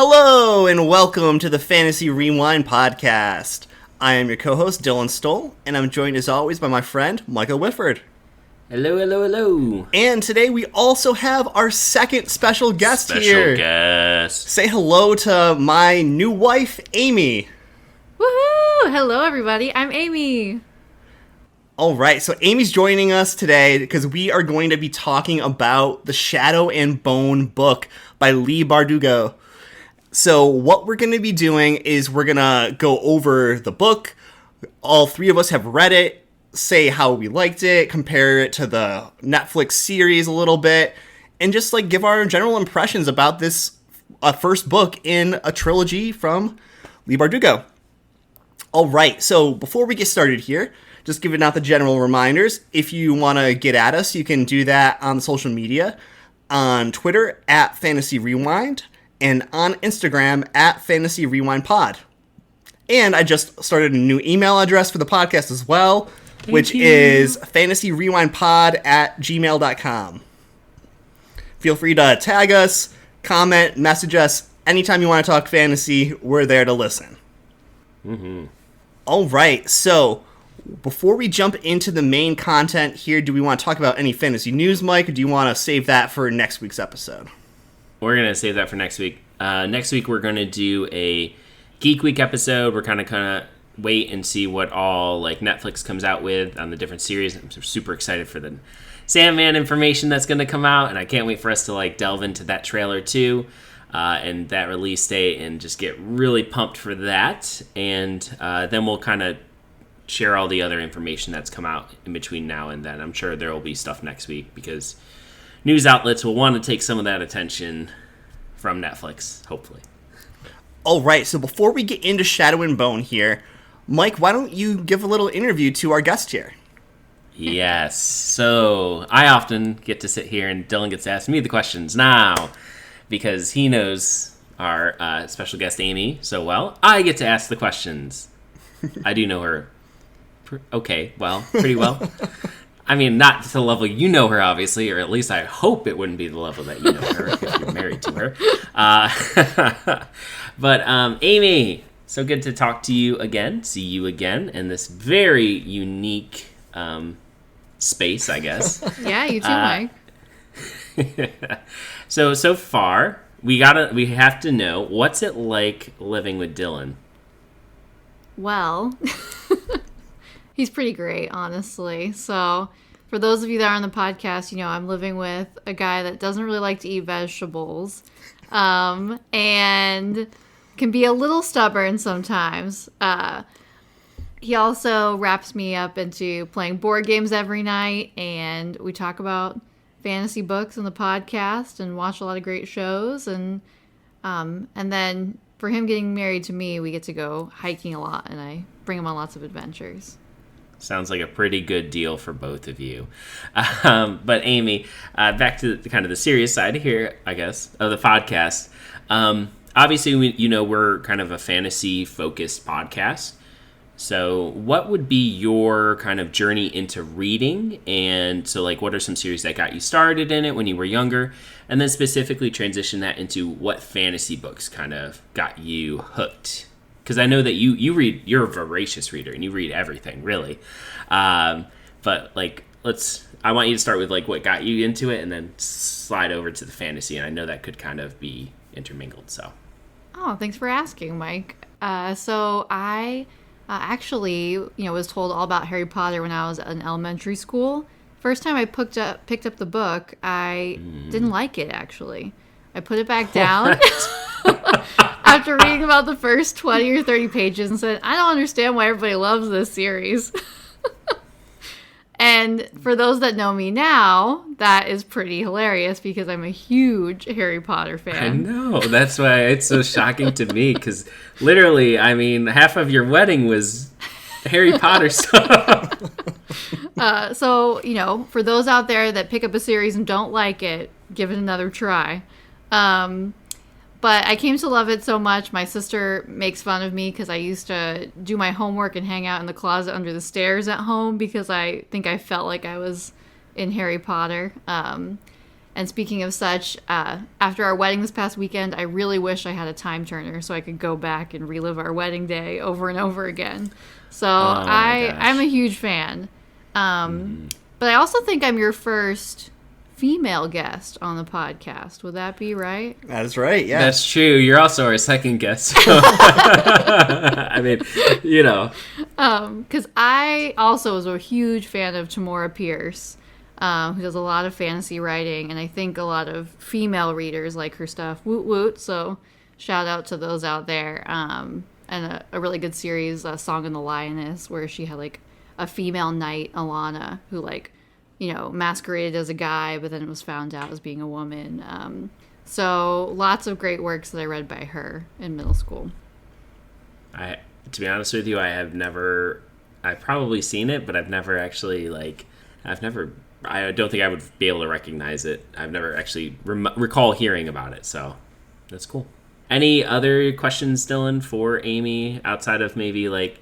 Hello, and welcome to the Fantasy Rewind podcast. I am your co-host, Dylan Stoll, and I'm joined as always by my friend, Michael Whitford. Hello, hello, hello. And today we also have our second special guest here. Special guest. Say hello to my new wife, Amy. Woohoo! Hello, everybody. I'm Amy. All right, so Amy's joining us today because we are going to be talking about the Shadow and Bone book by Leigh Bardugo. So what we're going to be doing is we're going to go over the book. All three of us have read it, say how we liked it, compare it to the Netflix series a little bit, and just like give our general impressions about this first book in a trilogy from Leigh Bardugo. All right, so before we get started here, just giving out the general reminders. If you want to get at us, you can do that on social media, on Twitter at Fantasy Rewind, and on Instagram at Fantasy Rewind Pod. And I just started a new email address for the podcast as well, which is fantasyrewindpod@gmail.com. Feel free to tag us, comment, message us. Anytime you want to talk fantasy, we're there to listen. Mm-hmm. All right, so before we jump into the main content here, do we want to talk about any fantasy news, Mike, or do you want to save that for next week's episode? We're going to save that for next week. Next week, we're going to do a Geek Week episode. We're kind of wait and see what all like Netflix comes out with on the different series. I'm super excited for the Sandman information that's going to come out, and I can't wait for us to like delve into that trailer too, and that release date, and just get really pumped for that. And then we'll kind of share all the other information that's come out in between now and then. I'm sure there will be stuff next week because news outlets will want to take some of that attention from Netflix, hopefully. All right, so before we get into Shadow and Bone here, Mike, why don't you give a little interview to our guest here? Yes, so I often get to sit here and Dylan gets to ask me the questions now because he knows our special guest Amy so well. I get to ask the questions. I do know her pretty well. I mean, not to the level you know her, obviously, or at least I hope it wouldn't be the level that you know her if you're married to her. But Amy, so good to talk to you again, see you again in this very unique space, I guess. Yeah, you too, Mike. So far, we have to know, what's it like living with Dylan? Well, he's pretty great, honestly. So, for those of you that are on the podcast, you know, I'm living with a guy that doesn't really like to eat vegetables, and can be a little stubborn sometimes. He also wraps me up into playing board games every night, and we talk about fantasy books in the podcast and watch a lot of great shows, and then for him getting married to me, we get to go hiking a lot, and I bring him on lots of adventures. Sounds like a pretty good deal for both of you. But Amy, back to kind of the serious side here, I guess, of the podcast. Obviously, we're kind of a fantasy-focused podcast. So what would be your kind of journey into reading? And so, like, what are some series that got you started in it when you were younger? And then specifically transition that into what fantasy books kind of got you hooked? Because I know that you read, you're a voracious reader and you read everything, really. But like, I want you to start with like what got you into it and then slide over to the fantasy. And I know that could kind of be intermingled. So. Oh, thanks for asking, Mike. So I actually, was told all about Harry Potter when I was in elementary school. First time I picked up the book, I didn't like it, actually. I put it back down. After reading about the first 20 or 30 pages and said, I don't understand why everybody loves this series. And for those that know me now, that is pretty hilarious because I'm a huge Harry Potter fan. I know. That's why it's so shocking to me because literally, I mean, half of your wedding was Harry Potter stuff. So, for those out there that pick up a series and don't like it, give it another try. But I came to love it so much. My sister makes fun of me because I used to do my homework and hang out in the closet under the stairs at home because I think I felt like I was in Harry Potter. And And speaking of such, after our wedding this past weekend, I really wish I had a time turner so I could go back and relive our wedding day over and over again. So I'm a huge fan. But I also think I'm your first female guest on the podcast. Would that be right? That is right, yeah. That's true. You're also our second guest. I mean, you know. Because I also was a huge fan of Tamora Pierce, who does a lot of fantasy writing, and I think a lot of female readers like her stuff. Woot woot. So shout out to those out there. And a really good series, Song of the Lioness, where she had like a female knight, Alana, who like, you know, masqueraded as a guy, but then it was found out as being a woman. So lots of great works that I read by her in middle school. To be honest with you, I've probably seen it, but I've never actually I don't think I would be able to recognize it. I've never actually recall hearing about it, so that's cool. Any other questions, Dylan, for Amy outside of maybe like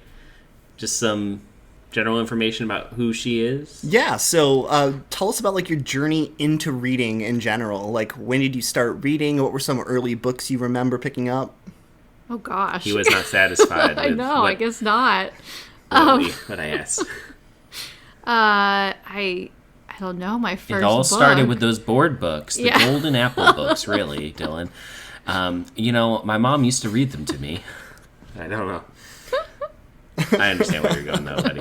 just some general information about who she is? Yeah, so tell us about like your journey into reading in general. Like, when did you start reading? What were some early books you remember picking up? Oh gosh, he was not satisfied. I know. I guess not. What I asked. I don't know. My first. It all book. started with those board books, the Golden Apple books. Really, Dylan. You know, my mom used to read them to me. I don't know. I understand where you're going, though, buddy.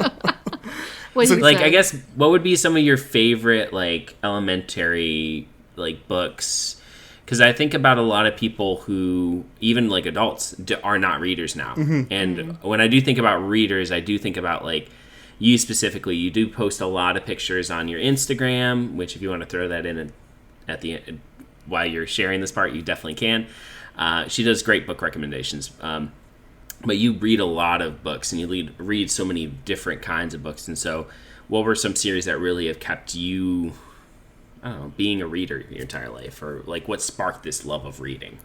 I guess, what would be some of your favorite, like, elementary, like, books? Because I think about a lot of people who, even, like, adults, are not readers now. Mm-hmm. And when I do think about readers, I do think about, like, you specifically. You do post a lot of pictures on your Instagram, which if you want to throw that in at the end, while you're sharing this part, you definitely can. She does great book recommendations. But you read a lot of books, and you read so many different kinds of books. And so what were some series that really have kept you, I don't know, being a reader your entire life? Or, like, what sparked this love of reading?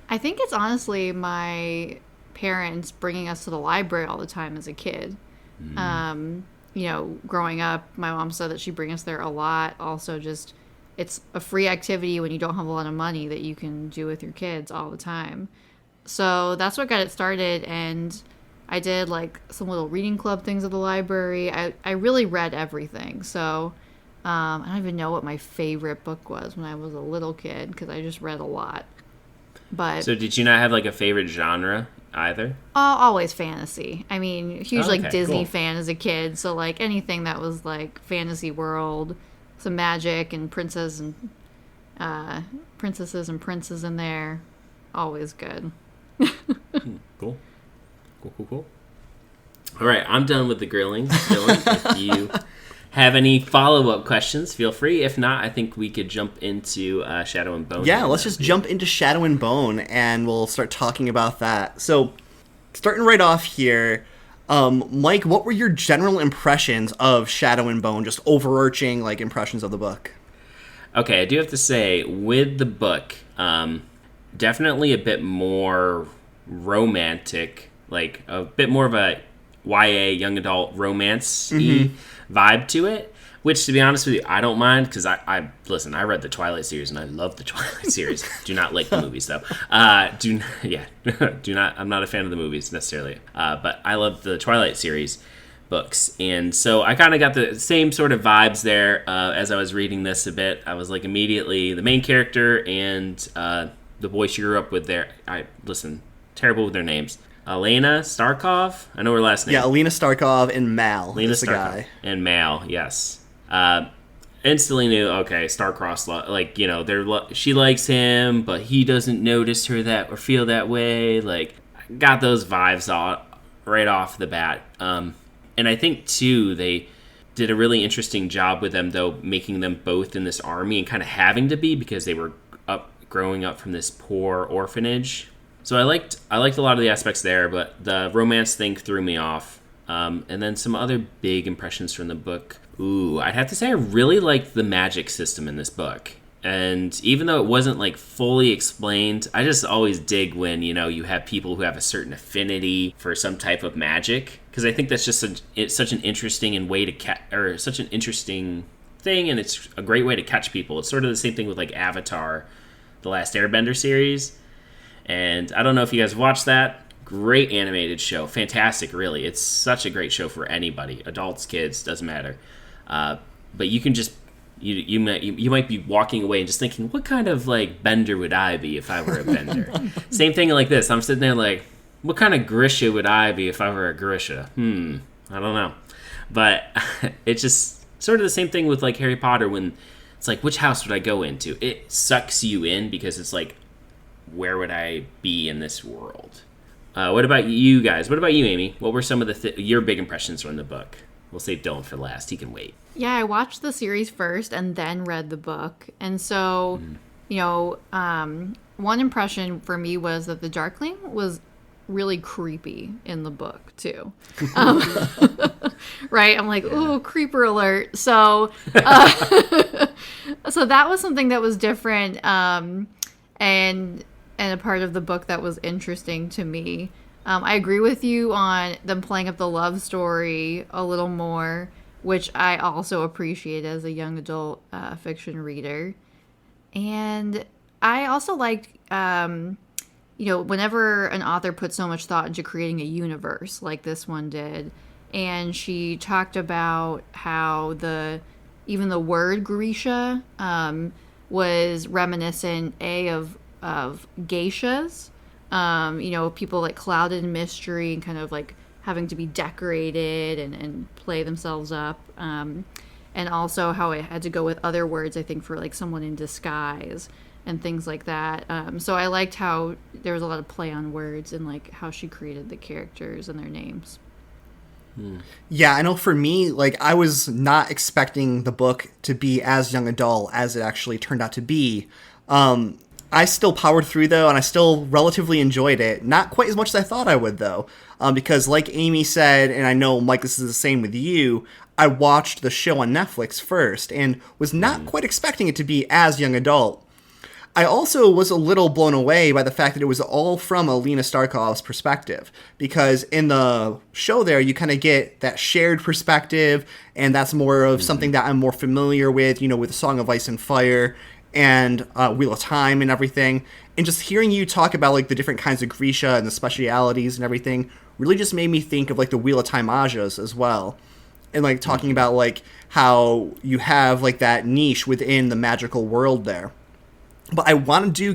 I think it's honestly my parents bringing us to the library all the time as a kid. You know, growing up, my mom said that she'd bring us there a lot. Also, just, it's a free activity when you don't have a lot of money that you can do with your kids all the time. So that's what got it started, and I did like some little reading club things at the library. I really read everything. So I don't even know what my favorite book was when I was a little kid, because I just read a lot. But so did you not have like a favorite genre either? Always fantasy. I mean, huge like Disney cool. fan as a kid. So like anything that was like fantasy world, some magic and princesses and princes in there, always good. Cool. All right, I'm done with the grilling. Dylan, if you have any follow-up questions, feel free. If not, I think we could jump into Shadow and Bone. Yeah, let's just jump into Shadow and Bone, and we'll start talking about that. So, starting right off here, Mike, what were your general impressions of Shadow and Bone, just overarching like impressions of the book? Okay, I do have to say, with the book, definitely a bit more romantic, like a bit more of a YA young adult romance-y vibe to it, which, to be honest with you, I don't mind, because I read the Twilight series and I love the Twilight series. Do not like the movies though. I'm not a fan of the movies necessarily, but I love the Twilight series books, and so I kind of got the same sort of vibes there as I was reading this a bit. I was like, immediately the main character and the boy she grew up with there. Terrible with their names. Elena Starkov? I know her last name. Yeah, Elena Starkov and Mal. Elena Starkov. Guy. And Mal, yes. Instantly knew, okay, star-crossed, like, you know, she likes him, but he doesn't notice her that or feel that way. Like, got those vibes right off the bat. And I think, too, they did a really interesting job with them, though, making them both in this army and kind of having to be, because they were growing up from this poor orphanage. So I liked a lot of the aspects there, but the romance thing threw me off. And then some other big impressions from the book. Ooh, I'd have to say I really liked the magic system in this book. And even though it wasn't like fully explained, I just always dig when, you know, you have people who have a certain affinity for some type of magic, because I think that's just such an interesting and way to such an interesting thing, and it's a great way to catch people. It's sort of the same thing with like Avatar, the Last Airbender series. And I don't know if you guys watched that. Great animated show. Fantastic, really. It's such a great show for anybody. Adults, kids, doesn't matter. But you can just... You might be walking away and just thinking, what kind of like bender would I be if I were a bender? Same thing like this. I'm sitting there like, what kind of Grisha would I be if I were a Grisha? I don't know. But it's just sort of the same thing with like Harry Potter when it's like, which house would I go into? It sucks you in because it's like, where would I be in this world? What about you guys? What about you, Amy? What were some of your big impressions from the book? We'll save Dylan for last. He can wait. Yeah, I watched the series first and then read the book. And so, one impression for me was that the Darkling was really creepy in the book, too. Right? I'm like, ooh, creeper alert. So, so that was something that was different and a part of the book that was interesting to me. I agree with you on them playing up the love story a little more, which I also appreciate as a young adult fiction reader. And I also liked, whenever an author puts so much thought into creating a universe like this one did, and she talked about how even the word Grisha was reminiscent, of geishas. People like clouded in mystery and kind of like having to be decorated and play themselves up. And also how it had to go with other words, I think, for like someone in disguise and things like that. So I liked how there was a lot of play on words and like how she created the characters and their names. Yeah, I know for me, like, I was not expecting the book to be as young adult as it actually turned out to be. I still powered through, though, and I still relatively enjoyed it. Not quite as much as I thought I would, though, because like Amy said, and I know, Mike, this is the same with you, I watched the show on Netflix first and was not quite expecting it to be as young adult. I also was a little blown away by the fact that it was all from Alina Starkov's perspective, because in the show there, you kind of get that shared perspective, and that's more of something that I'm more familiar with, with Song of Ice and Fire and Wheel of Time and everything. And just hearing you talk about like the different kinds of Grisha and the specialities and everything really just made me think of like the Wheel of Time Ajas as well. And like talking about like how you have like that niche within the magical world there. But I do want to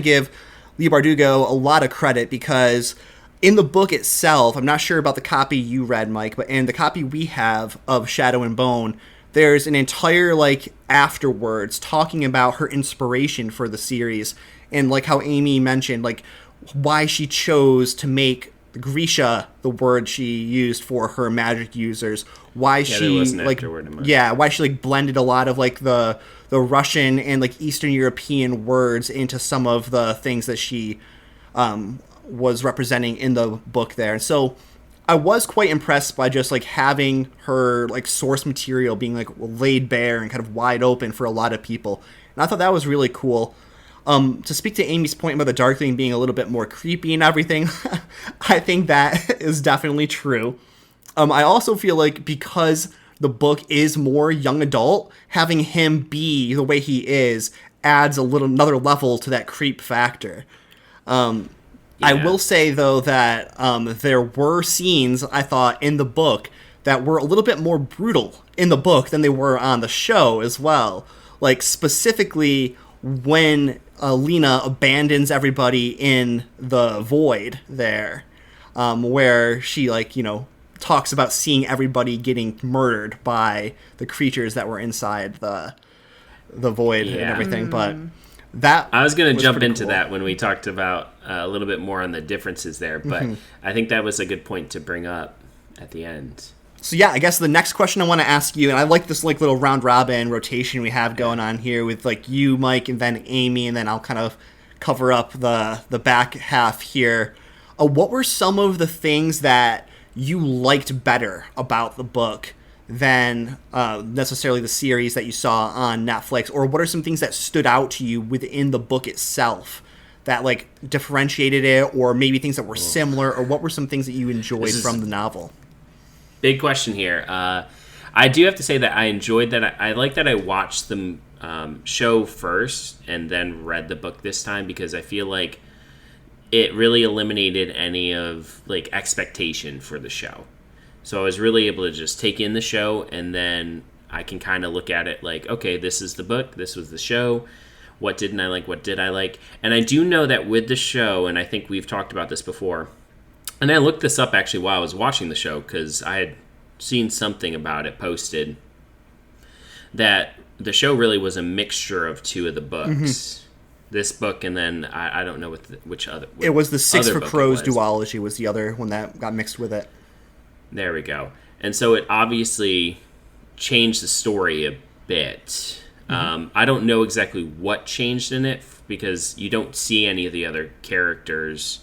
give Leigh Bardugo a lot of credit, because in the book itself, I'm not sure about the copy you read, Mike, but in the copy we have of Shadow and Bone, there's an entire like afterwards talking about her inspiration for the series, and like how Amy mentioned, like why she chose to make Grisha the word she used for her magic users, why she blended a lot of like the Russian and like Eastern European words into some of the things that she was representing in the book there. And so I was quite impressed by just like having her like source material being like laid bare and kind of wide open for a lot of people. And I thought that was really cool. To speak to Amy's point about the Darkling being a little bit more creepy and everything, I think that is definitely true. I also feel like because the book is more young adult, having him be the way he is adds another level to that creep factor. I will say, though, that there were scenes, I thought, in the book that were a little bit more brutal in the book than they were on the show as well. Like, specifically when Lena abandons everybody in the void there, where she, like, talks about seeing everybody getting murdered by the creatures that were inside the void and everything. But that I was going to jump into cool. that when we talked about a little bit more on the differences there, but I think that was a good point to bring up at the end. So yeah, I guess the next question I want to ask you, and I like this like little round robin rotation we have going on here with like you, Mike, and then Amy, and then I'll kind of cover up the back half here. What were some of the things that you liked better about the book than necessarily the series that you saw on Netflix? Or what are some things that stood out to you within the book itself that like differentiated it, or maybe things that were similar, or what were some things that you enjoyed from the novel? Big question here. I do have to say that I enjoyed that. I like that I watched the show first and then read the book this time, because I feel like it really eliminated any of like expectation for the show. So I was really able to just take in the show, and then I can kind of look at it like, okay, this is the book, this was the show. What didn't I like? What did I like? And I do know that with the show, and I think we've talked about this before, and I looked this up actually while I was watching the show because I had seen something about it posted, that the show really was a mixture of two of the books. This book, and then I don't know which other. It was the Six other for book it Crows was. duology was the other one that got mixed with it. There we go. And so it obviously changed the story a bit. I don't know exactly what changed in it, because you don't see any of the other characters,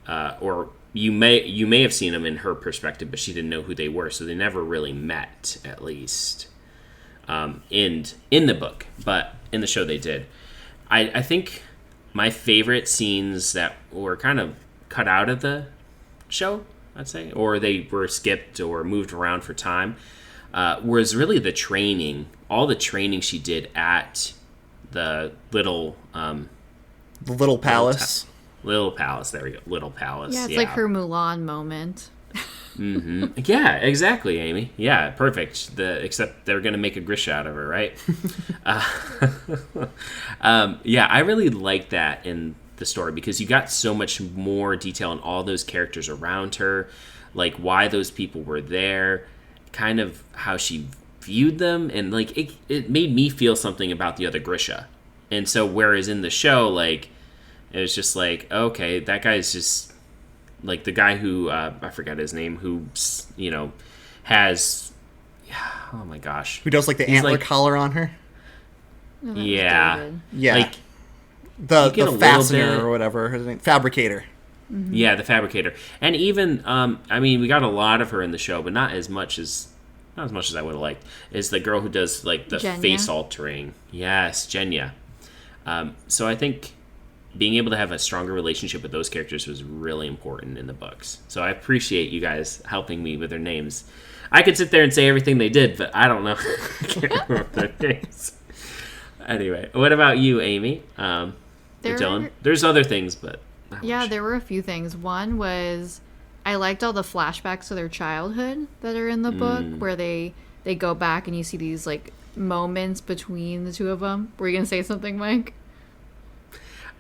or you may have seen them in her perspective, but she didn't know who they were, so they never really met, at least in the book. But in the show, they did. I think my favorite scenes that were kind of cut out of the show, I'd say, or they were skipped or moved around for time, was really the training. All the training she did at the little The Little Palace. Little Palace. There we go. Little Palace. Yeah, it's like her Mulan moment. Yeah, exactly, Amy. Yeah, perfect. Except they're going to make a Grisha out of her, right? Yeah, I really like that in the story, because you got so much more detail on all those characters around her, like why those people were there, kind of how she viewed them, and like it made me feel something about the other Grisha. And so whereas in the show, like, it was just like, okay, that guy's just like the guy who I forgot his name, who has, oh my gosh, Who does like the He's antler like- collar on her? No, that was Yeah. David. Yeah. like the you get a little fastener bit- or whatever. Her name, Fabricator. yeah, the fabricator, and even I mean, we got a lot of her in the show, but not as much as I would have liked. Is the girl who does like the Jenya? face altering? Yes, Jenya. So I think being able to have a stronger relationship with those characters was really important in the books. So I appreciate you guys helping me with their names. I could sit there and say everything they did, but I don't know. I can't remember their names. Anyway, what about you, Amy? Dylan? There's other things, but Yeah, there were a few things. One was I liked all the flashbacks to their childhood that are in the book, where they go back and you see these like moments between the two of them. Were you gonna say something, Mike?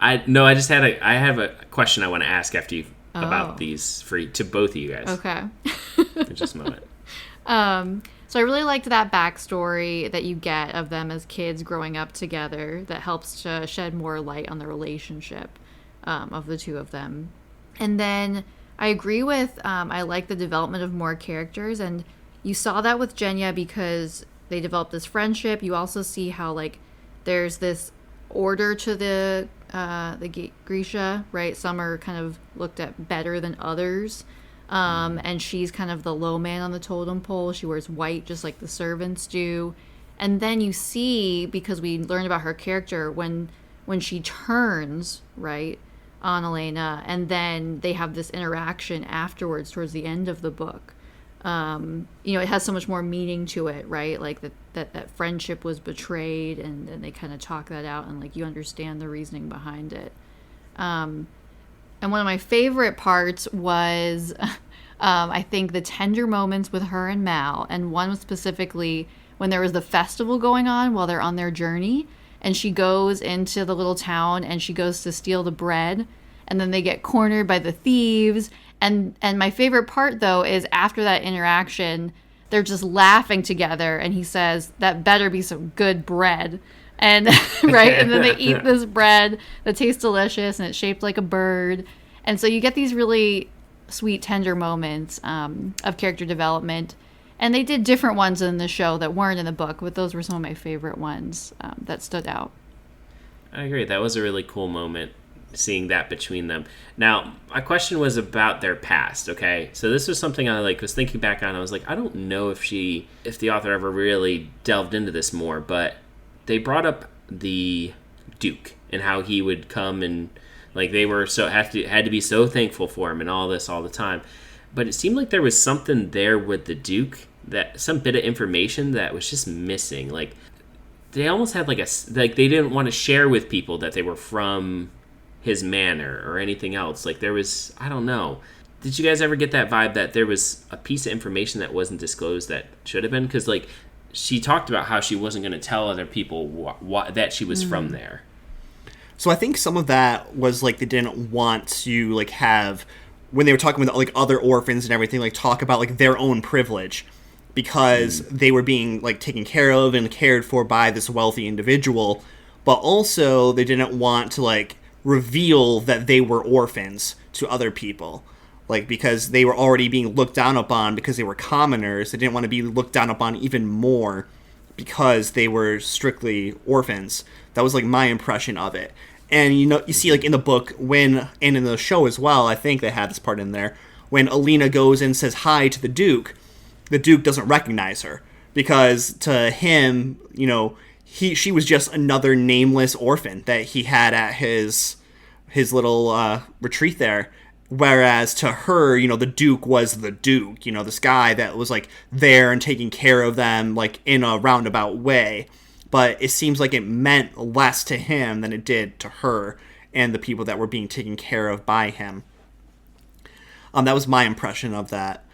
I have a question I want to ask after you about these to both of you guys. Okay. In just a moment. So I really liked that backstory that you get of them as kids growing up together. That helps to shed more light on the relationship of the two of them. And then I agree with I like the development of more characters, and you saw that with Jenya because they developed this friendship. You also see how like there's this order to the Grisha, right? Some are kind of looked at better than others. And she's kind of the low man on the totem pole. She wears white just like the servants do. And then you see, because we learned about her character, when she turns, right, on Elena, and then they have this interaction afterwards towards the end of the book. It has so much more meaning to it, right? Like that friendship was betrayed, and then they kind of talk that out, and like you understand the reasoning behind it. And one of my favorite parts was, I think, the tender moments with her and Mal. And one was specifically when there was the festival going on while they're on their journey. And she goes into the little town and she goes to steal the bread. And then they get cornered by the thieves. And my favorite part, though, is after that interaction, they're just laughing together. And he says, "That better be some good bread." And right, and then they eat this bread that tastes delicious and it's shaped like a bird. And so you get these really sweet, tender moments of character development. And they did different ones in the show that weren't in the book, but those were some of my favorite ones that stood out. I agree. That was a really cool moment, seeing that between them. Now, my question was about their past, okay? So this was something I was thinking back on. I was like, I don't know if the author ever really delved into this more, but they brought up the Duke and how he would come and like they were had to be so thankful for him and all this all the time. But it seemed like there was something there with the Duke that some bit of information that was just missing. Like they almost had like they didn't want to share with people that they were from his manor or anything else. Like there was, I don't know. Did you guys ever get that vibe that there was a piece of information that wasn't disclosed that should have been? Because like she talked about how she wasn't going to tell other people that she was from there. So I think some of that was like they didn't want to like have, when they were talking with like other orphans and everything, like talk about like their own privilege, because they were being like taken care of and cared for by this wealthy individual, but also they didn't want to like reveal that they were orphans to other people, like because they were already being looked down upon because they were commoners. They didn't want to be looked down upon even more because they were strictly orphans. That was like my impression of it. And you see like in the book and in the show as well, I think they had this part in there, when Alina goes and says hi to the Duke doesn't recognize her because to him, she was just another nameless orphan that he had at his little retreat there. Whereas to her, the Duke was the Duke, this guy that was like there and taking care of them like in a roundabout way. But it seems like it meant less to him than it did to her and the people that were being taken care of by him. That was my impression of that.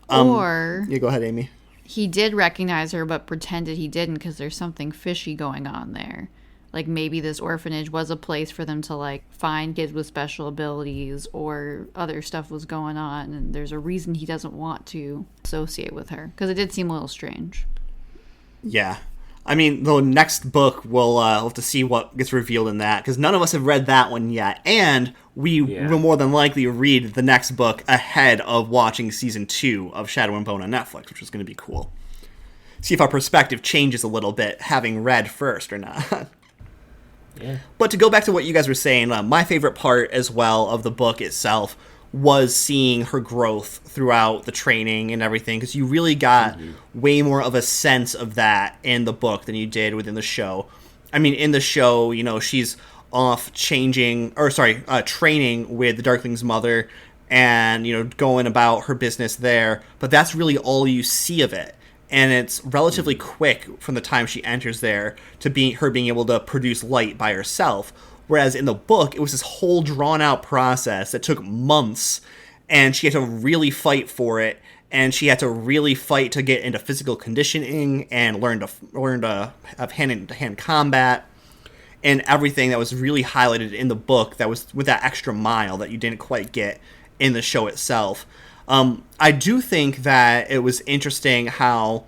Or yeah, go ahead, Amy. He did recognize her, but pretended he didn't because there's something fishy going on there. Like maybe this orphanage was a place for them to like find kids with special abilities, or other stuff was going on, and there's a reason he doesn't want to associate with her, because it did seem a little strange. Yeah. I mean, the next book, we'll have to see what gets revealed in that, because none of us have read that one yet, and we will more than likely read the next book ahead of watching Season 2 of Shadow and Bone on Netflix, which is going to be cool. See if our perspective changes a little bit, having read first or not. Yeah. But to go back to what you guys were saying, my favorite part as well of the book itself was seeing her growth throughout the training and everything, because you really got way more of a sense of that in the book than you did within the show. I mean, in the show, she's off training with the Darkling's mother and, going about her business there, but that's really all you see of it. And it's relatively quick from the time she enters there to her being able to produce light by herself. Whereas in the book, it was this whole drawn-out process that took months, and she had to really fight for it, and she had to really fight to get into physical conditioning and learn to have hand-to-hand combat, and everything that was really highlighted in the book that was with that extra mile that you didn't quite get in the show itself. I do think that it was interesting how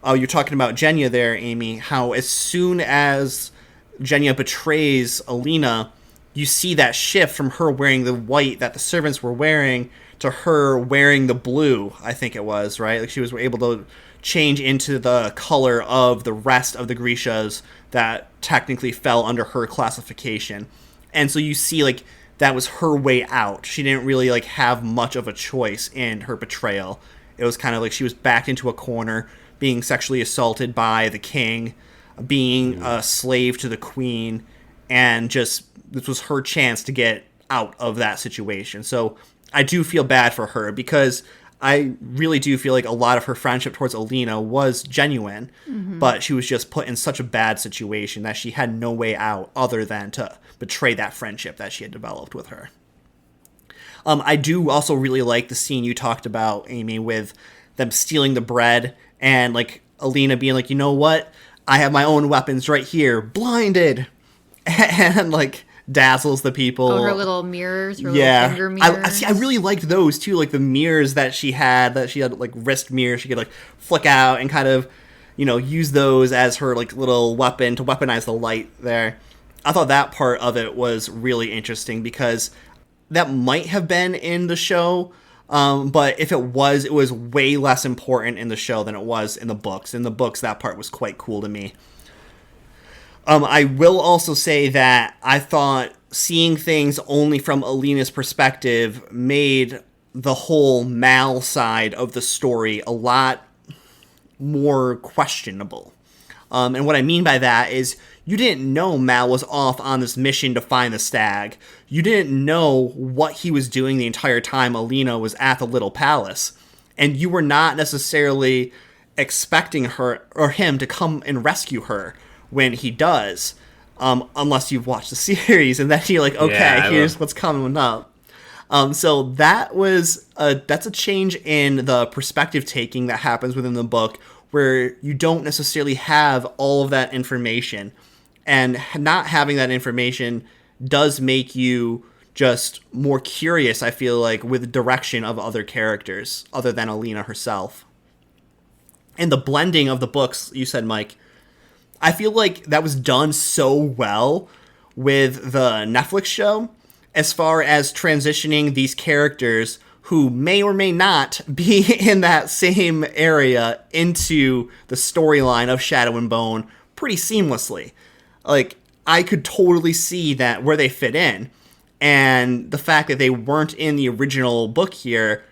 you're talking about Genya there, Amy, how as soon as Genya betrays Alina, you see that shift from her wearing the white that the servants were wearing to her wearing the blue, I think it was, right? Like she was able to change into the color of the rest of the Grishas that technically fell under her classification. And so you see like that was her way out. She didn't really like have much of a choice in her betrayal. It was kind of like she was backed into a corner, being sexually assaulted by the king, being a slave to the queen, and just this was her chance to get out of that situation. So I do feel bad for her, because I really do feel like a lot of her friendship towards Alina was genuine, but she was just put in such a bad situation that she had no way out other than to betray that friendship that she had developed with her. I do also really like the scene you talked about, Amy, with them stealing the bread and like Alina being like, you know what? I have my own weapons right here, blinded, and like dazzles the people. Oh, her little mirrors, her little finger mirrors. I really liked those too, like the mirrors that she had like wrist mirrors. She could like flick out and kind of, use those as her like little weapon to weaponize the light there. I thought that part of it was really interesting, because that might have been in the show. But if it was way less important in the show than it was in the books. In the books, that part was quite cool to me. I will also say that I thought seeing things only from Alina's perspective made the whole Mal side of the story a lot more questionable. And what I mean by that is you didn't know Mal was off on this mission to find the stag. You didn't know what he was doing the entire time Alina was at the Little Palace. And you were not necessarily expecting her or him to come and rescue her when he does, unless you've watched the series, and then you're like, okay, Yeah, here's what's coming up. So that's a change in the perspective taking that happens within the book, where you don't necessarily have all of that information, and not having that information does make you just more curious, I feel like, with the direction of other characters other than Alina herself. And the blending of the books, you said, Mike, I feel like that was done so well with the Netflix show, as far as transitioning these characters who may or may not be in that same area into the storyline of Shadow and Bone pretty seamlessly. Like, I could totally see that where they fit in. And the fact that they weren't in the original book here,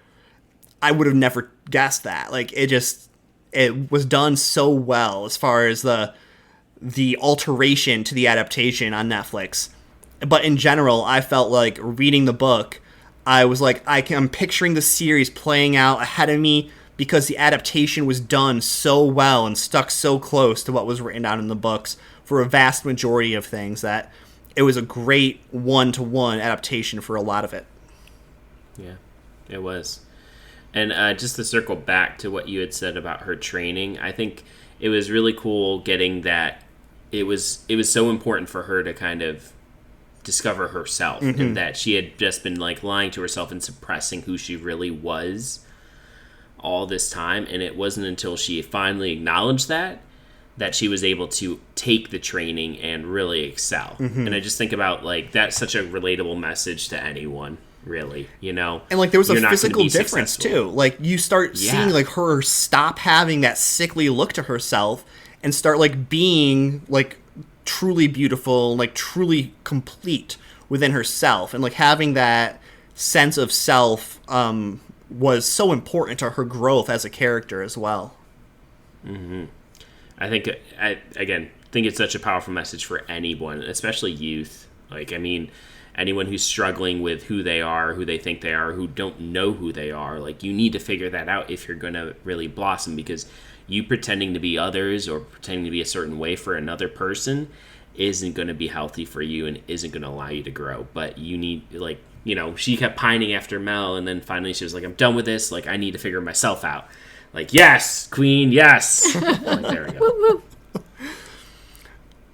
I would have never guessed that. Like, it was done so well as far as the alteration to the adaptation on Netflix. But in general, I felt like reading the book, I was like, I'm picturing the series playing out ahead of me, because the adaptation was done so well and stuck so close to what was written down in the books for a vast majority of things, that it was a great one-to-one adaptation for a lot of it. Yeah, it was. And just to circle back to what you had said about her training, I think it was really cool getting that it was so important for her to kind of discover herself, and that she had just been like lying to herself and suppressing who she really was all this time. And it wasn't until she finally acknowledged that she was able to take the training and really excel. And I just think about, like, that's such a relatable message to anyone, really, you know? And, like, there was a physical difference, too. Like, you start seeing, like, her stop having that sickly look to herself and start, like, being, like, truly beautiful, like, truly complete within herself. And, like, having that sense of self was so important to her growth as a character as well. I think, again, think it's such a powerful message for anyone, especially youth. Like, I mean, anyone who's struggling with who they are, who they think they are, who don't know who they are. Like, you need to figure that out if you're going to really blossom, because you pretending to be others or pretending to be a certain way for another person isn't going to be healthy for you and isn't going to allow you to grow. But you need, like, you know, she kept pining after Mel, and then finally she was like, I'm done with this. Like, I need to figure myself out. Like, yes, queen, yes. Like, there we go.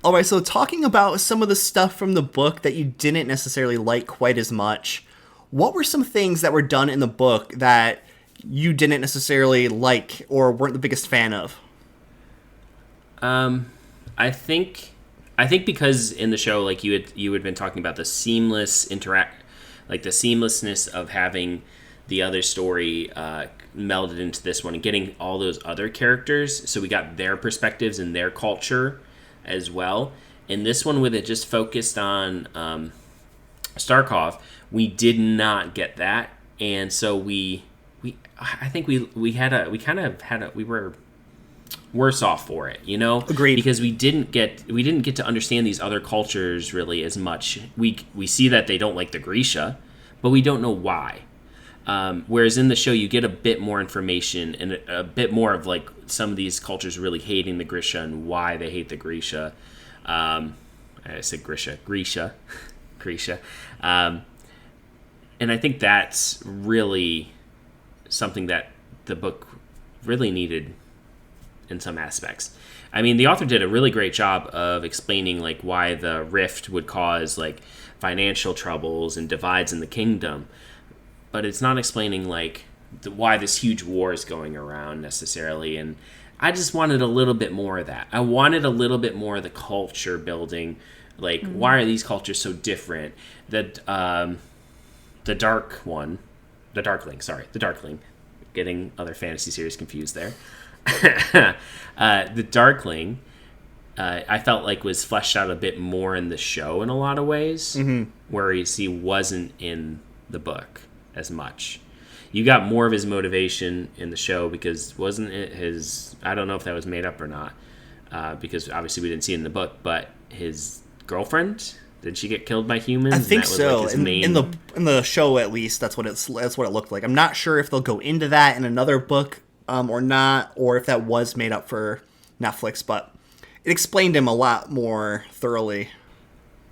All right, so talking about some of the stuff from the book that you didn't necessarily like quite as much, what were some things that were done in the book that you didn't necessarily like or weren't the biggest fan of? I think because in the show, like, you had been talking about the seamless the seamlessness of having the other story melded into this one and getting all those other characters, so we got their perspectives and their culture as well. In this one, with it just focused on Starkov, we did not get that, and so we were worse off for it, you know? Agreed. Because we didn't get to understand these other cultures really as much. We see that they don't like the Grisha, but we don't know why. Whereas in the show, you get a bit more information and a bit more of, like, some of these cultures really hating the Grisha and why they hate the Grisha. I said Grisha. And I think that's really something that the book really needed in some aspects. I mean, the author did a really great job of explaining, like, why the rift would cause, like, financial troubles and divides in the kingdom. But it's not explaining, like, why this huge war is going around necessarily. And I just wanted a little bit more of that. I wanted a little bit more of the culture building. Like, why are these cultures so different? The Darkling. Getting other fantasy series confused there. The Darkling, I felt like was fleshed out a bit more in the show in a lot of ways, whereas he wasn't in the book as much. You got more of his motivation in the show, because wasn't it his, I don't know if that was made up or not, because obviously we didn't see it in the book, but his girlfriend, did she get killed by humans? I think so. Like, in the show, at least, that's what it looked like. I'm not sure if they'll go into that in another book or not, or if that was made up for Netflix, but it explained him a lot more thoroughly.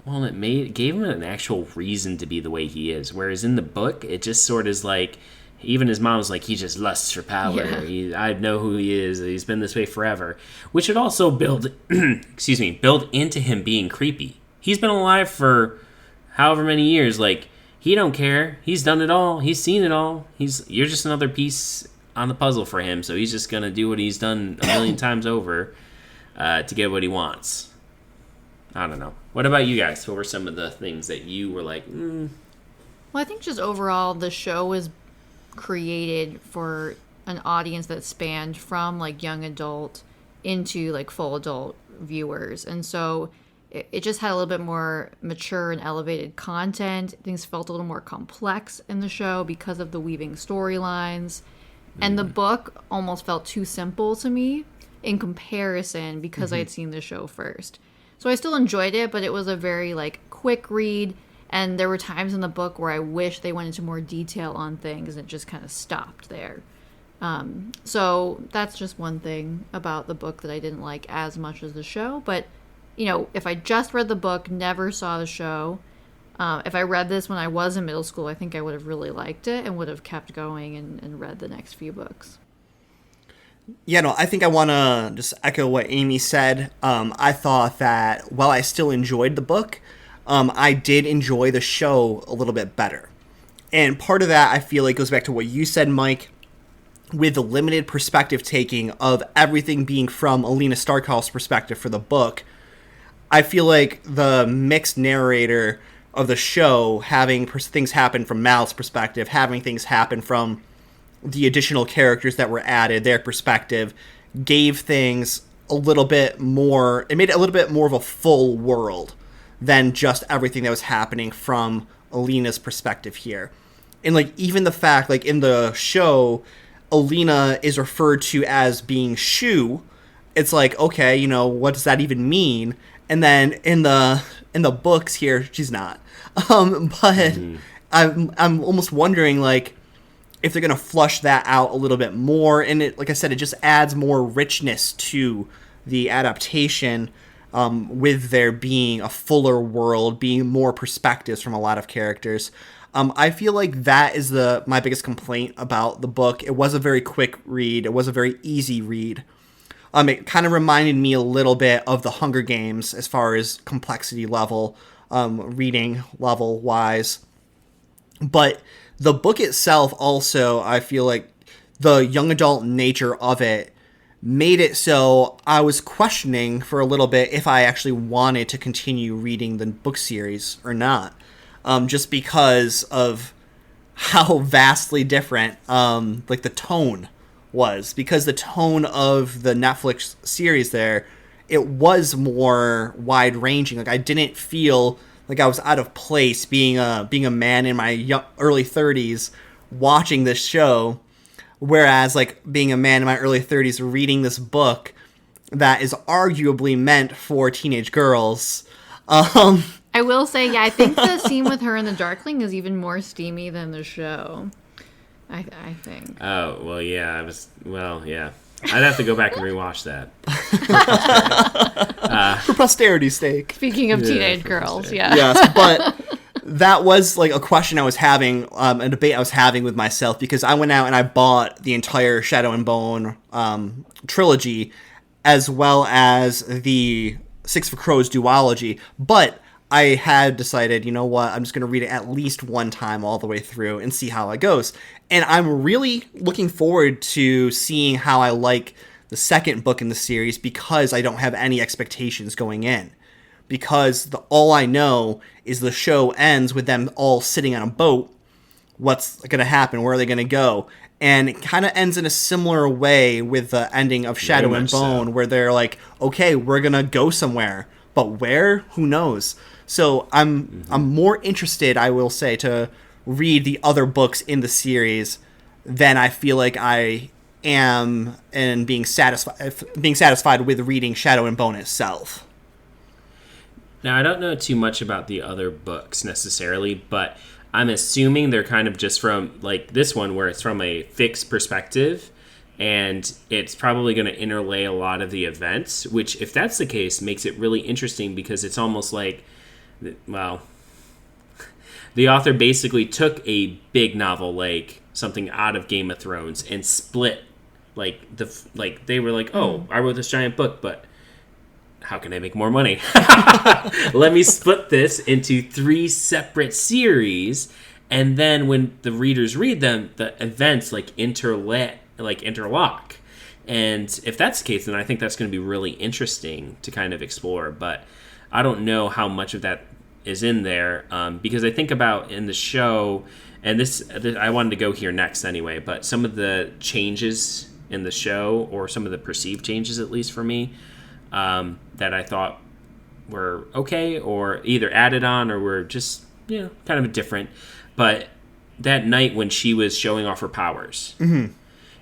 Well, it gave him an actual reason to be the way he is, whereas in the book, it just sort of is like, even his mom's like, he just lusts for power. Yeah. I know who he is. He's been this way forever, which would also build into him being creepy. He's been alive for however many years. Like, he don't care. He's done it all. He's seen it all. You're just another piece on the puzzle for him. So he's just gonna do what he's done a million times over to get what he wants. I don't know. What about you guys? What were some of the things that you were like, Well, I think just overall, the show was created for an audience that spanned from like young adult into like full adult viewers, and so it just had a little bit more mature and elevated content. Things felt a little more complex in the show because of the weaving storylines, and the book almost felt too simple to me in comparison because I had seen the show first. So I still enjoyed it, but it was a very like quick read. And there were times in the book where I wish they went into more detail on things and it just kind of stopped there. So that's just one thing about the book that I didn't like as much as the show. But, you know, if I just read the book, never saw the show, if I read this when I was in middle school, I think I would have really liked it and would have kept going and read the next few books. Yeah, no, I think I want to just echo what Amy said. I thought that while I still enjoyed the book, I did enjoy the show a little bit better. And part of that, I feel like, goes back to what you said, Mike, with the limited perspective taking of everything being from Alina Starkhoff's perspective for the book. I feel like the mixed narrator of the show, having things happen from Mal's perspective, having things happen from the additional characters that were added, their perspective, gave things a little bit more, it made it a little bit more of a full world than just everything that was happening from Alina's perspective here. And, like, even the fact, like, in the show, Alina is referred to as being Shu. It's like, okay, you know, what does that even mean? And then in the books here, she's not. But I'm almost wondering, like, if they're going to flush that out a little bit more. And it, like I said, it just adds more richness to the adaptation, with there being a fuller world, being more perspectives from a lot of characters. I feel like that is my biggest complaint about the book. It was a very quick read. It was a very easy read. It kind of reminded me a little bit of the Hunger Games as far as complexity level, reading level wise. But the book itself also, I feel like the young adult nature of it made it so I was questioning for a little bit if I actually wanted to continue reading the book series or not. Just because of how vastly different, like, the tone was. Because the tone of the Netflix series there, it was more wide-ranging. Like, I didn't feel like I was out of place being a man in my early 30s watching this show, whereas, like, being a man in my early 30s reading this book that is arguably meant for teenage girls. I will say, yeah, I think the scene with her and the Darkling is even more steamy than the show. I think. Oh, well, yeah, yeah. I'd have to go back and rewatch that. For posterity's sake. Speaking of teenage girls, yeah. Yes, but that was, like, a question I was having, a debate I was having with myself, because I went out and I bought the entire Shadow and Bone trilogy, as well as the Six for Crows duology, but I had decided, you know what, I'm just going to read it at least one time all the way through and see how it goes. And I'm really looking forward to seeing how I like the second book in the series, because I don't have any expectations going in. Because all I know is the show ends with them all sitting on a boat. What's going to happen? Where are they going to go? And it kind of ends in a similar way with the ending of Shadow and Bone, where they're like, okay, we're going to go somewhere. But where? Who knows? So I'm more interested, I will say, to read the other books in the series than I feel like I am in being satisfied with reading Shadow and Bone itself. Now, I don't know too much about the other books necessarily, but I'm assuming they're kind of just from, like, this one, where it's from a fixed perspective, and it's probably going to interlay a lot of the events, which, if that's the case, makes it really interesting because it's almost like, well, the author basically took a big novel like something out of Game of Thrones and split, they were like, oh, I wrote this giant book, but how can I make more money? Let me split this into 3 separate series, and then when the readers read them, the events interlock. And if that's the case, then I think that's going to be really interesting to kind of explore. But I don't know how much of that is in there, because I think about in the show, and this I wanted to go here next anyway, but some of the changes in the show, or some of the perceived changes, at least for me, that I thought were okay, or either added on, or were just, kind of different. But that night when she was showing off her powers,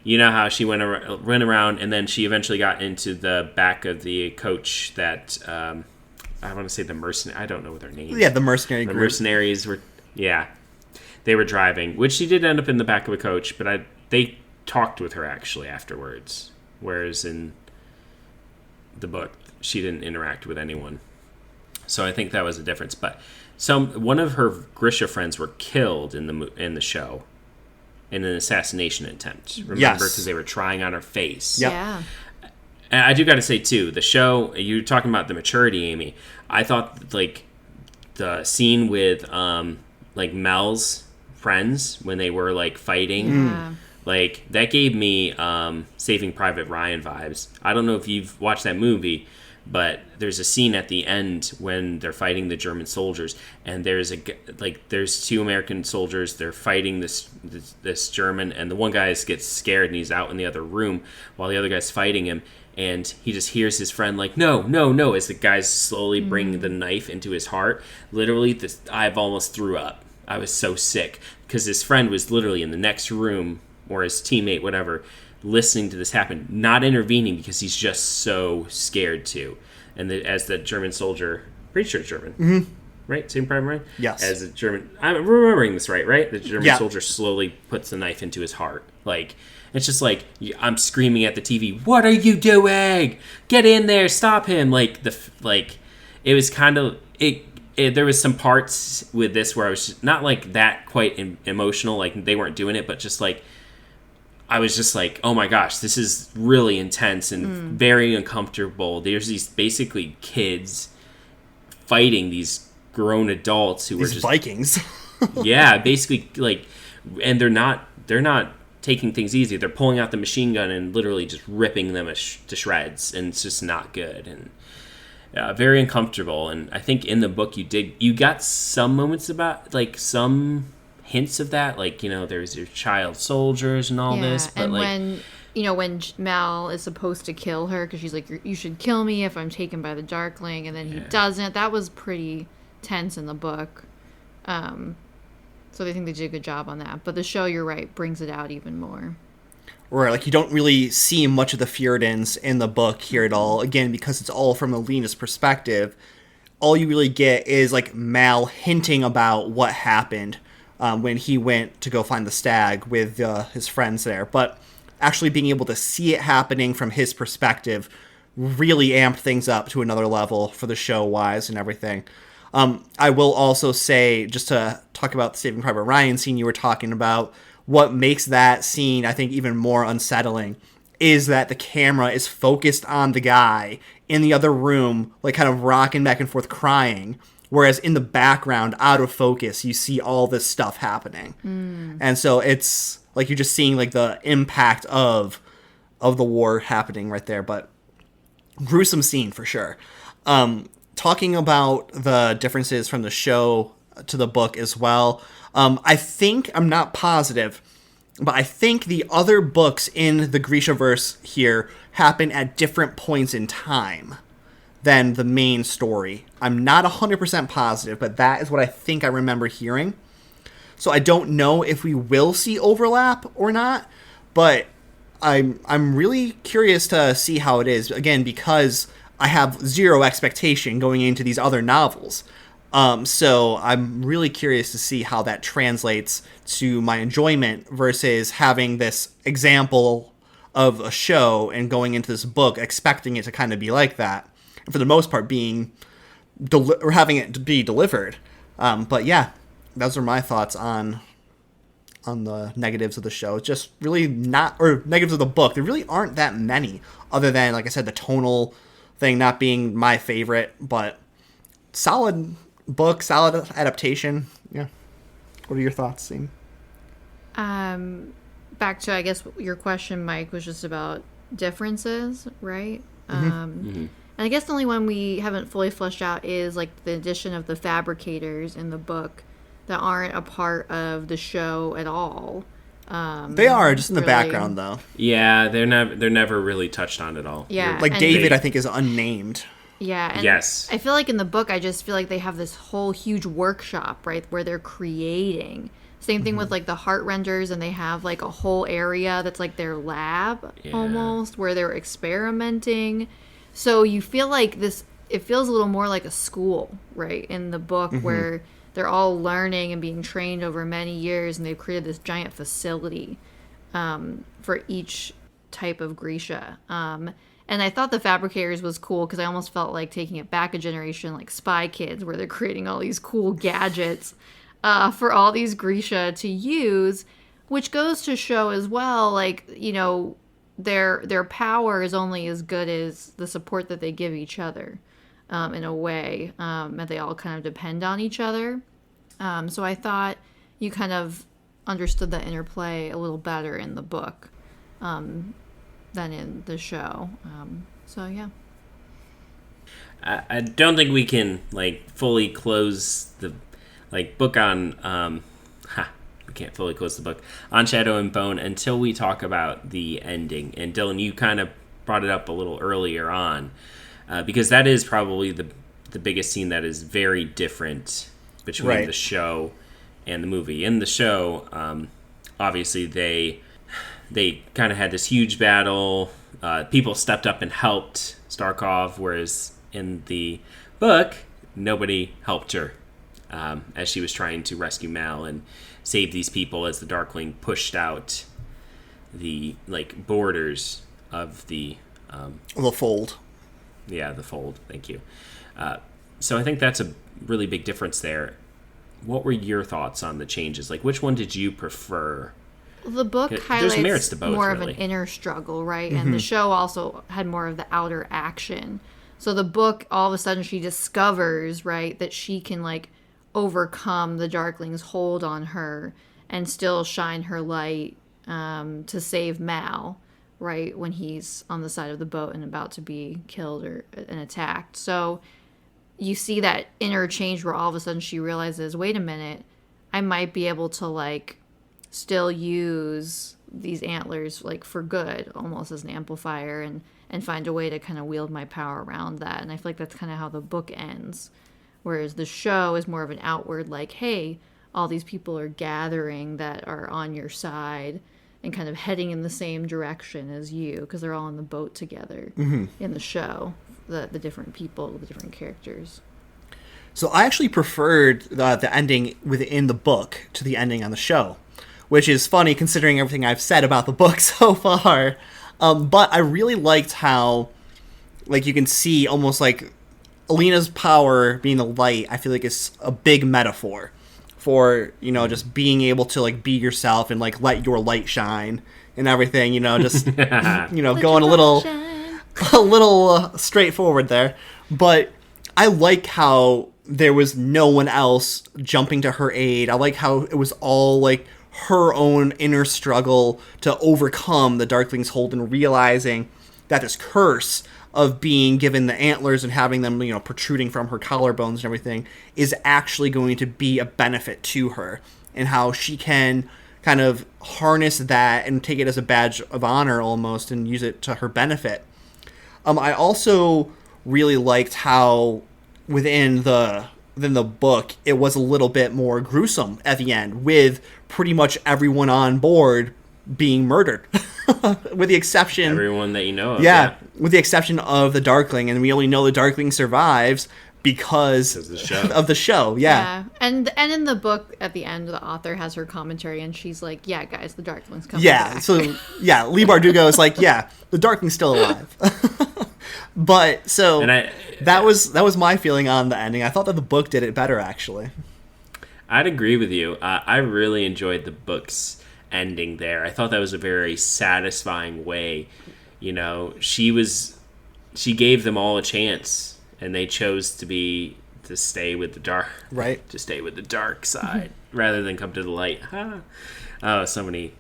you know how she went around, and then she eventually got into the back of the coach that, I want to say the mercenary. I don't know what their name. Yeah, the mercenary group. The mercenaries were, they were driving, which she did end up in the back of a coach, but they talked with her actually afterwards, whereas in the book she didn't interact with anyone. So I think that was a difference. But one of her Grisha friends were killed in the show in an assassination attempt. Remember, because they were trying on her face. Yep. Yeah. And I do got to say too, the show, you're talking about the maturity, Amy. I thought the scene with Mel's friends when they were fighting. Yeah. That gave me Saving Private Ryan vibes. I don't know if you've watched that movie, but there's a scene at the end when they're fighting the German soldiers, and there's 2 American soldiers. They're fighting this German, and the one guy gets scared and he's out in the other room while the other guy's fighting him, and he just hears his friend no, as the guys slowly bring the knife into his heart. Literally, I've almost threw up. I was so sick because his friend was literally in the next room, or his teammate, whatever, listening to this happen, not intervening because he's just so scared to. And as the German soldier, pretty sure it's German, right? Saving Private Ryan? Yes. As a German, I'm remembering this right? The German soldier slowly puts the knife into his heart. It's just I'm screaming at the TV, "What are you doing? Get in there! Stop him!" It was kind of there was some parts with this where I was not that quite emotional, they weren't doing it, but just I was just oh my gosh, this is really intense and very uncomfortable. There's these basically kids fighting these grown adults who were just Vikings. yeah, basically and they're not taking things easy. They're pulling out the machine gun and literally just ripping them to shreds, and it's just not good and very uncomfortable. And I think in the book you got some moments about some hints of that, there's your child soldiers and all this, but and when Mel is supposed to kill her because she's you should kill me if I'm taken by the Darkling, and then he doesn't. That was pretty tense in the book. So they think they did a good job on that, but the show, you're right, brings it out even more. Right, you don't really see much of the Fjordans in the book here at all, again, because it's all from Alina's perspective. All you really get is Mal hinting about what happened when he went to go find the stag with his friends there. But actually being able to see it happening from his perspective really amped things up to another level for the show-wise and everything. I will also say, just to talk about the Saving Private Ryan scene you were talking about, what makes that scene, I think, even more unsettling is that the camera is focused on the guy in the other room, kind of rocking back and forth crying, whereas in the background, out of focus, you see all this stuff happening. And so it's you're just seeing the impact of the war happening right there. But gruesome scene for sure. Talking about the differences from the show to the book as well, I think, I'm not positive, but I think the other books in the Grishaverse here happen at different points in time than the main story. I'm not 100% positive, but that is what I think I remember hearing. So I don't know if we will see overlap or not, but I'm really curious to see how it is, again, because I have zero expectation going into these other novels. So I'm really curious to see how that translates to my enjoyment versus having this example of a show and going into this book expecting it to kind of be like that, and for the most part being or having it to be delivered. But yeah, those are my thoughts on the negatives of the show. It's just really not, or negatives of the book. There really aren't that many, other than, like I said, the tonal thing not being my favorite, but solid book, solid adaptation. Yeah. What are your thoughts, Sean? Back to, I guess, your question, Mike, was just about differences, right? And I guess the only one we haven't fully fleshed out is like the addition of the fabricators in the book that aren't a part of the show at all. They are just in the background, though. Yeah, they're never really touched on at all. Yeah, like David, I think, is unnamed. Yeah. And yes. I feel like in the book, I just feel like they have this whole huge workshop, right, where they're creating. Same thing with like the heart renders, and they have like a whole area that's like their lab almost, where they're experimenting. So you feel like it feels a little more like a school, right, in the book, where they're all learning and being trained over many years, and they've created this giant facility for each type of Grisha. And I thought the Fabricators was cool because I almost felt like taking it back a generation, like Spy Kids, where they're creating all these cool gadgets for all these Grisha to use, which goes to show as well, like, you know, their power is only as good as the support that they give each other. In a way, that they all kind of depend on each other. So I thought you kind of understood that interplay a little better in the book than in the show. So yeah. I don't think we can like fully close the book on we can't fully close the book on Shadow and Bone until we talk about the ending. And Dylan, you kind of brought it up a little earlier on. Because that is probably the biggest scene that is very different between the show and the movie. In the show, obviously they kind of had this huge battle. People stepped up and helped Starkov, whereas in the book, nobody helped her as she was trying to rescue Mal and save these people as the Darkling pushed out the borders of the fold. Yeah, the fold. Thank you. So I think that's a really big difference there. What were your thoughts on the changes? Like, which one did you prefer? The book highlights merits to both, more really. of an inner struggle, right? And the show also had more of the outer action. So the book, all of a sudden, she discovers, right, that she can, like, overcome the Darkling's hold on her and still shine her light to save Mal, right, when he's on the side of the boat and about to be killed and attacked. So you see that inner change where all of a sudden she realizes, wait a minute, I might be able to, like, still use these antlers, like, for good, almost as an amplifier, and find a way to kind of wield my power around that. And I feel like that's kind of how the book ends. Whereas the show is more of an outward, like, hey, all these people are gathering that are on your side and kind of heading in the same direction as you, because they're all on the boat together in the show, the different people, the different characters. So I actually preferred the ending within the book to the ending on the show, which is funny considering everything I've said about the book so far. But I really liked how, like, you can see almost like Alina's power being the light, I feel like is a big metaphor for, you know, just being able to, like, be yourself and, like, let your light shine and everything, you know, just, you know, going a little straightforward there. But I like how there was no one else jumping to her aid. I like how it was all, like, her own inner struggle to overcome the Darkling's hold and realizing that this curse of being given the antlers and having them, you know, protruding from her collarbones and everything is actually going to be a benefit to her, and how she can kind of harness that and take it as a badge of honor almost and use it to her benefit. I also really liked how within the book it was a little bit more gruesome at the end, with pretty much everyone on board being murdered. With the exception... Everyone that you know of. Yeah, with the exception of the Darkling, and we only know the Darkling survives because of the show. Of the show, yeah. And in the book, at the end, the author has her commentary, and she's like, "Yeah, guys, the Darkling's coming Yeah, back." so yeah, Leigh Bardugo is like, yeah, the Darkling's still alive. But so that was my feeling on the ending. I thought that the book did it better, actually. I'd agree with you. I really enjoyed the book's ending there. I thought that was a very satisfying way. You know, she gave them all a chance, and they chose to stay with the dark, right? To stay with the dark side rather than come to the light. Huh? Oh, so many,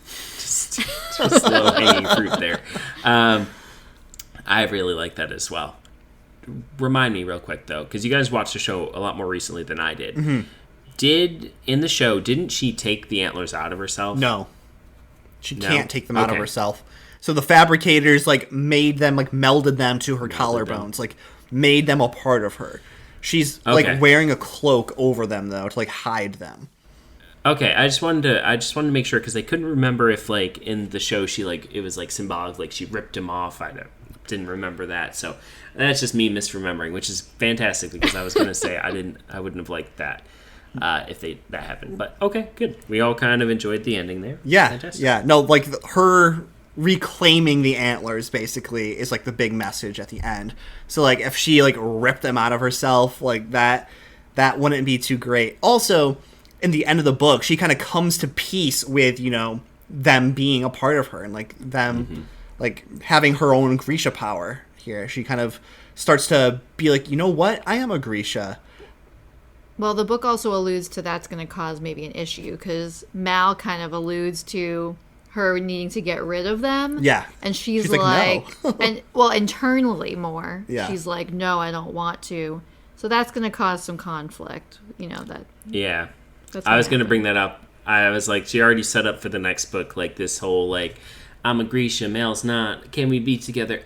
just low hanging fruit there. I really like that as well. Remind me real quick though, because you guys watched the show a lot more recently than I did. Mm-hmm. Didn't she take the antlers out of herself? No, she can't take them out of Okay. herself. So the fabricators made them, melded them to her collarbones, made them a part of her. She's wearing a cloak over them though to hide them. Okay, I just wanted to make sure because I couldn't remember if in the show she it was symbolic, she ripped him off. I didn't remember that, so that's just me misremembering, which is fantastic because I was going to say I wouldn't have liked that if that happened. But okay, good. We all kind of enjoyed the ending there. Yeah, fantastic. yeah. No, her reclaiming the antlers basically is the big message at the end. So if she ripped them out of herself that wouldn't be too great. Also, in the end of the book, she kind of comes to peace with them being a part of her and them having her own Grisha power here. She kind of starts to be you know what, I am a Grisha. Well, the book also alludes to that's going to cause maybe an issue because Mal kind of alludes to her needing to get rid of them. Yeah. And she's no. and internally more. Yeah. She's like, no, I don't want to. So that's going to cause some conflict, that. Yeah. That's I was going to bring that up. I was she already set up for the next book, this whole, I'm a Grisha, Mal's not. Can we be together?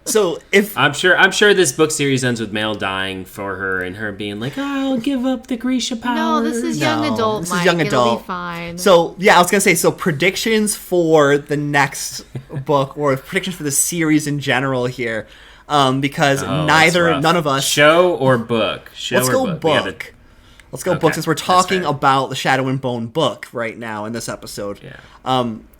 So if I'm sure this book series ends with Mal dying for her and her being I'll give up the Grisha power. No, this is young adult, this Mike. is young It'll adult. be fine. So yeah, I was gonna say predictions for the next book or predictions for the series in general here, because none of us show or book. Let's go book. Let's go book since we're talking about the Shadow and Bone book right now in this episode. Yeah.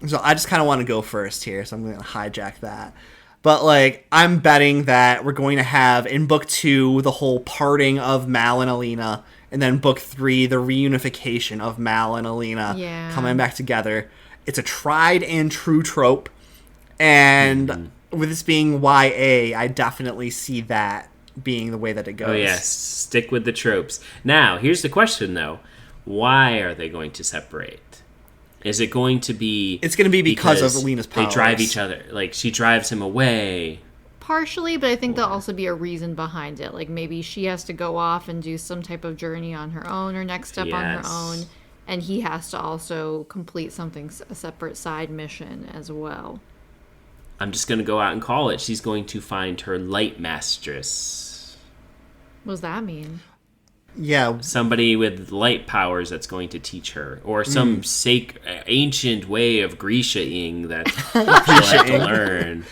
So I just kind of want to go first here, so I'm going to hijack that. But I'm betting that we're going to have in book 2 the whole parting of Mal and Alina, and then book 3 the reunification of Mal and Alina coming back together. It's a tried and true trope, and with this being YA, I definitely see that being the way that it goes. Oh yes, stick with the tropes. Now, here's the question though. Why are they going to separate? Is it going to be... It's going to be because of Alina's powers. They drive each other. She drives him away. Partially, but I think there'll also be a reason behind it. Maybe she has to go off and do some type of journey on her own or next step on her own. And he has to also complete a separate side mission as well. I'm just going to go out and call it. She's going to find her light mistress. What does that mean? Yeah. Somebody with light powers that's going to teach her. Or some ancient way of Grisha-ing that she'll have to learn.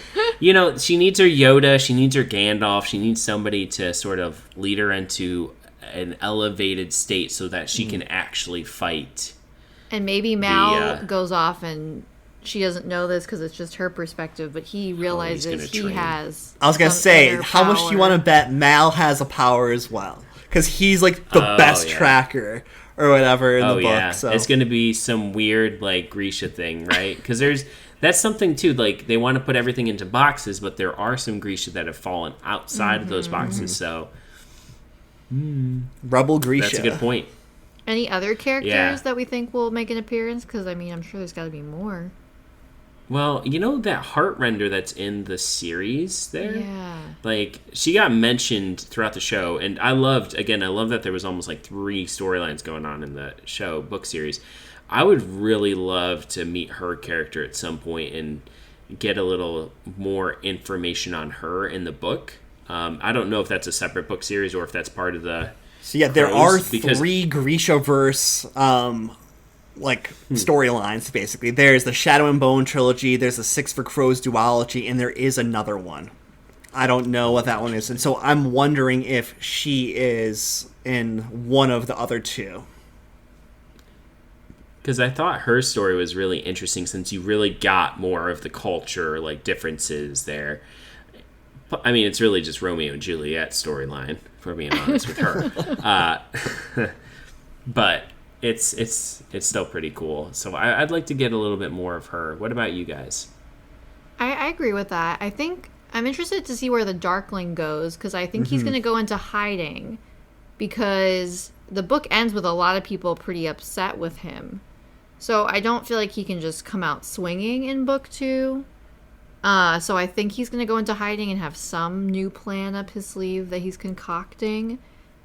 She needs her Yoda, she needs her Gandalf, she needs somebody to sort of lead her into an elevated state so that she can actually fight. And maybe Mal goes off and she doesn't know this because it's just her perspective, but he realizes he has. I was going to say, how much do you want to bet Mal has a power as well? Because he's the best tracker or whatever in the book. Yeah. So it's going to be some weird Grisha thing, right? Because that's something too. They want to put everything into boxes, but there are some Grisha that have fallen outside of those boxes. So Rebel Grisha. That's a good point. Any other characters that we think will make an appearance? Because I'm sure there's got to be more. Well, that heart render that's in the series there? Yeah. She got mentioned throughout the show, and I love that there was almost 3 storylines going on in the show, book series. I would really love to meet her character at some point and get a little more information on her in the book. I don't know if that's a separate book series or if that's part of the... So yeah, there are 3 Grisha-verse storylines, basically. There's the Shadow and Bone trilogy, there's the Six for Crows duology, and there is another one. I don't know what that one is. And so I'm wondering if she is in one of the other two. Because I thought her story was really interesting since you really got more of the culture, like, differences there. I mean, it's really just Romeo and Juliet storyline, if we're being honest with her. But it's still pretty cool. So I'd like to get a little bit more of her. What about you guys? I agree with that. I think I'm interested to see where the Darkling goes, because I think he's going to go into hiding, because the book ends with a lot of people pretty upset with him. So I don't feel like he can just come out swinging in book 2. So I think he's going to go into hiding and have some new plan up his sleeve that he's concocting.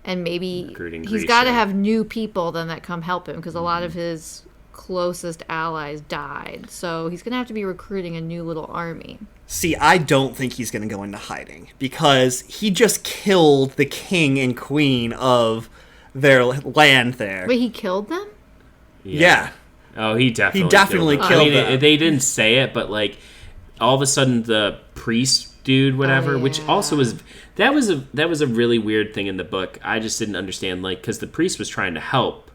And maybe he's got to have new people then that come help him, because a lot of his closest allies died. So he's going to have to be recruiting a new little army. See, I don't think he's going to go into hiding, because he just killed the king and queen of their land there. Wait, he killed them? Yeah. Oh, he definitely killed them. They didn't say it, but like all of a sudden the priest dude, whatever, which also was that was a really weird thing in the book. I just didn't understand, like, because the priest was trying to help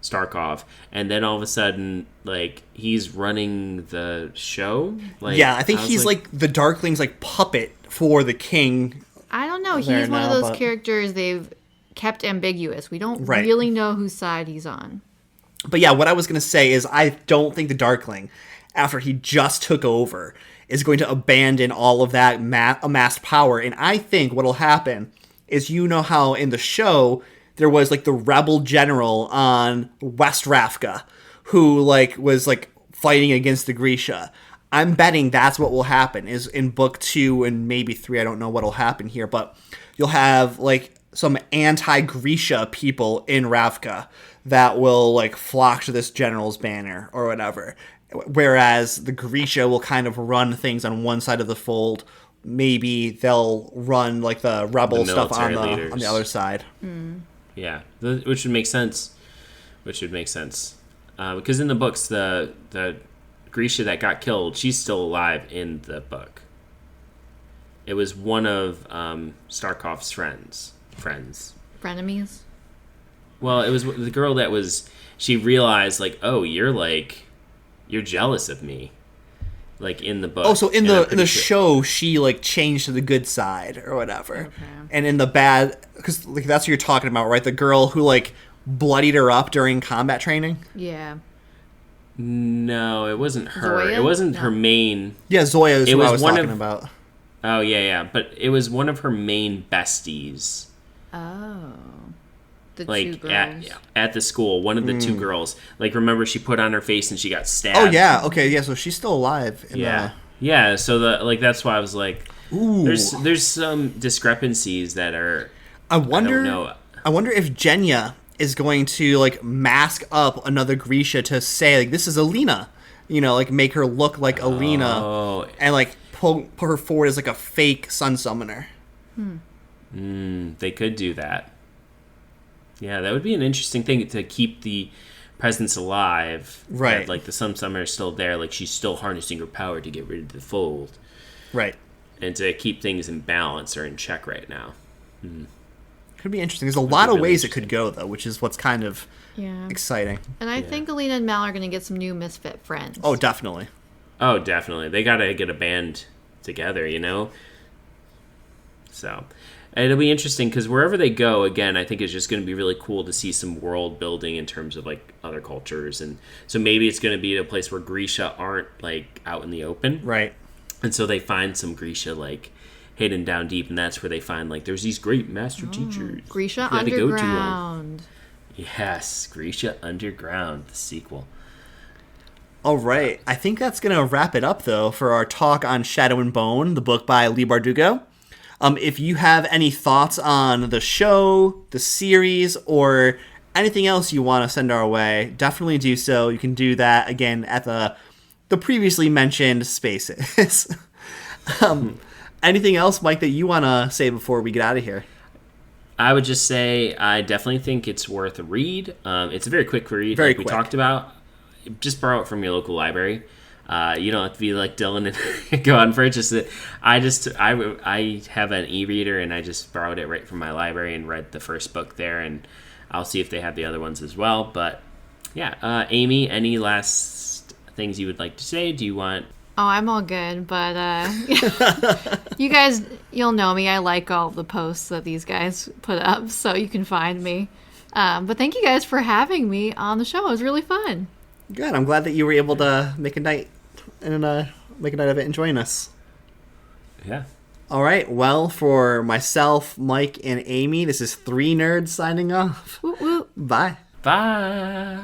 Starkov, and then all of a sudden, like, he's running the show. Like, yeah, I think he's like the Darkling's like puppet for the king. I don't know. He's one of those characters they've kept ambiguous. We don't really know whose side he's on. But yeah, what I was going to say is I don't think the Darkling, after he just took over, is going to abandon all of that amassed power. And I think what'll happen is, you know how in the show there was like the rebel general on West Ravka who like was like fighting against the Grisha. I'm betting that's what will happen is in book 2 and maybe 3. I don't know what'll happen here, but you'll have like some anti-Grisha people in Ravka that will like flock to this general's banner or whatever. Whereas the Grisha will kind of run things on one side of the fold. Maybe they'll run like the rebel stuff on the other side. Yeah, which would make sense. Because in the books, the Grisha that got killed, she's still alive in the book. It was one of Starkov's friends. Frenemies? Well, it was the girl that was... She realized, like, oh, you're jealous of me. Like, in the book. Oh, so in the show, she, like, changed to the good side or whatever. Okay. And in the bad... Because, like, that's what you're talking about, right? The girl who, like, bloodied her up during combat training? Yeah. No, it wasn't her. Zoya? It wasn't her main... Yeah, Zoya is what I was talking about. Oh, yeah. But it was one of her main besties. Oh. The like, two girls. At the school, one of the two girls. Like, remember, she put on her face and she got stabbed. Oh, yeah. Okay, yeah, so she's still alive. Yeah, so that's why I was like... Ooh. There's some discrepancies that are... I wonder if Genya is going to, like, mask up another Grisha to say, like, this is Alina. You know, like, make her look like Alina. And, like, put her forward as, like, a fake sun summoner. They could do that. Yeah, that would be an interesting thing to keep the presence alive. Right. That, like, the sun summoner is still there. Like, she's still harnessing her power to get rid of the fold. Right. And to keep things in balance or in check right now. Could be interesting. There's a lot of ways it could go, though, which is what's kind of exciting. And I think Alina and Mal are going to get some new misfit friends. Oh, definitely. They got to get a band together, you know? So, it'll be interesting because wherever they go, again, I think it's just going to be really cool to see some world building in terms of, like, other cultures. And so maybe it's going to be a place where Grisha aren't, like, out in the open. Right. And so they find some Grisha, like, hidden down deep, and that's where they find, like, there's these great master teachers. Grisha Underground. Yes, Grisha Underground, the sequel. All right. I think that's going to wrap it up, though, for our talk on Shadow and Bone, the book by Leigh Bardugo. If you have any thoughts on the show, the series, or anything else you want to send our way, definitely do so. You can do that, again, at the previously mentioned spaces. Anything else, Mike, that you want to say before we get out of here? I would just say I definitely think it's worth a read. It's a very quick read, very like quick. We talked about. Just borrow it from your local library. You don't have to be like Dylan and go out and purchase it. I have an e-reader, and I just borrowed it right from my library and read the first book there, and I'll see if they have the other ones as well. But yeah, Amy, any last things you would like to say? Do you want... Oh, I'm all good, but you guys, you'll know me. I like all the posts that these guys put up, so you can find me. But thank you guys for having me on the show. It was really fun. Good. I'm glad that you were able to make a night of it and join us. Yeah. All right. Well, for myself, Mike, and Amy, this is 3 Nerds signing off. Woot woot. Bye. Bye.